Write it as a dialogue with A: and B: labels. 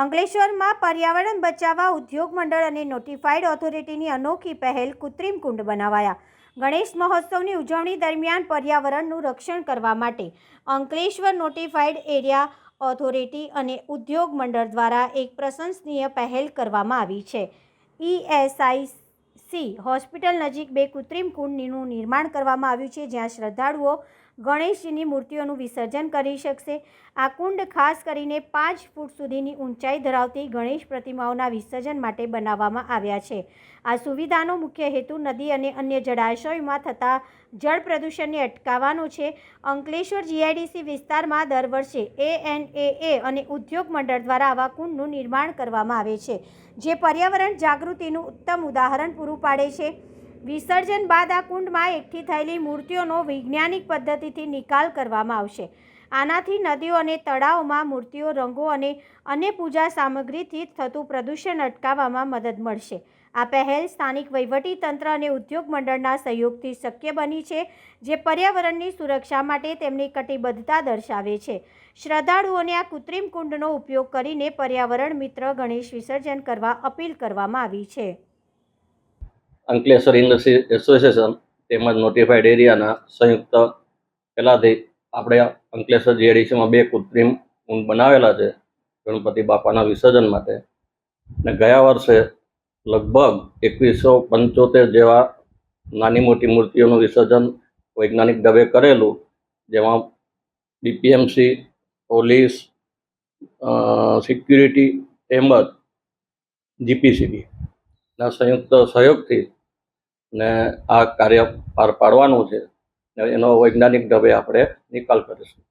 A: અંકલેશ્વરમાં પર્યાવરણ બચાવવા ઉદ્યોગ મંડળ અને નોટિફાઈડ ઓથોરિટીની અનોખી પહેલ કૃત્રિમ કુંડ બનાવાયા। ગણેશ મહોત્સવની ઉજવણી દરમિયાન પર્યાવરણનું રક્ષણ કરવા માટે અંકલેશ્વર નોટિફાઈડ એરિયા ઓથોરિટી અને ઉદ્યોગ મંડળ દ્વારા એક પ્રશંસનીય પહેલ કરવામાં આવી છે। ESIC હોસ્પિટલ નજીક બે કૃત્રિમ કુંડનું નિર્માણ કરવામાં આવ્યું છે, જ્યાં શ્રદ્ધાળુઓ ગણેશજીની મૂર્તિઓનું વિસર્જન કરી શકશે। આ કુંડ ખાસ કરીને 5 ફૂટ સુધીની ઊંચાઈ ધરાવતી ગણેશ પ્રતિમાઓના વિસર્જન માટે બનાવવામાં આવ્યા છે। આ સુવિધાનો મુખ્ય હેતુ નદી અને અન્ય જળાશયોમાં થતા જળ પ્રદૂષણને અટકાવવાનો છે। અંકલેશ્વર GIDC વિસ્તારમાં દર વર્ષે ANAA અને ઉદ્યોગ મંડળ દ્વારા આવા કુંડનું નિર્માણ કરવામાં આવે છે, જે પર્યાવરણ જાગૃતિનું ઉત્તમ ઉદાહરણ પૂરું પાડે છે। વિસર્જન બાદ આ કુંડમાં એકઠી થયેલી મૂર્તિઓનો વૈજ્ઞાનિક પદ્ધતિથી નિકાલ કરવામાં આવશે। આનાથી નદીઓ અને તળાવોમાં મૂર્તિઓ, રંગો અને અન્ય પૂજા સામગ્રીથી થતું પ્રદૂષણ અટકાવવામાં મદદ મળશે। આ પહેલ સ્થાનિક વહીવટીતંત્ર અને ઉદ્યોગ મંડળના સહયોગથી શક્ય બની છે, જે પર્યાવરણની સુરક્ષા માટે તેમની કટિબદ્ધતા દર્શાવે છે। શ્રદ્ધાળુઓને આ કૃત્રિમ કુંડનો ઉપયોગ કરીને પર્યાવરણ મિત્ર ગણેશ વિસર્જન કરવા અપીલ કરવામાં આવી છે।
B: અંકલેશ્વર ઇન્ડસ્ટ્રી એસોસિએશન તેમજ નોટિફાઈડ એરિયાના સંયુક્ત પહેલાથી આપણે અંકલેશ્વર GIDCમાં બે કૃત્રિમ કુંડ બનાવેલા છે ગણપતિ બાપાના વિસર્જન માટે। અને ગયા વર્ષે લગભગ 2175 જેવા નાની મોટી મૂર્તિઓનું વિસર્જન વૈજ્ઞાનિક ઢબે કરેલું, જેમાં DPMC, પોલીસ, સિક્યુરિટી તેમજ GPCB ના સંયુક્ત સહયોગથી ને આ કાર્ય પાર પાડવાનું છે। એનો વૈજ્ઞાનિક ઢબે આપણે નિકાલ કરીશું।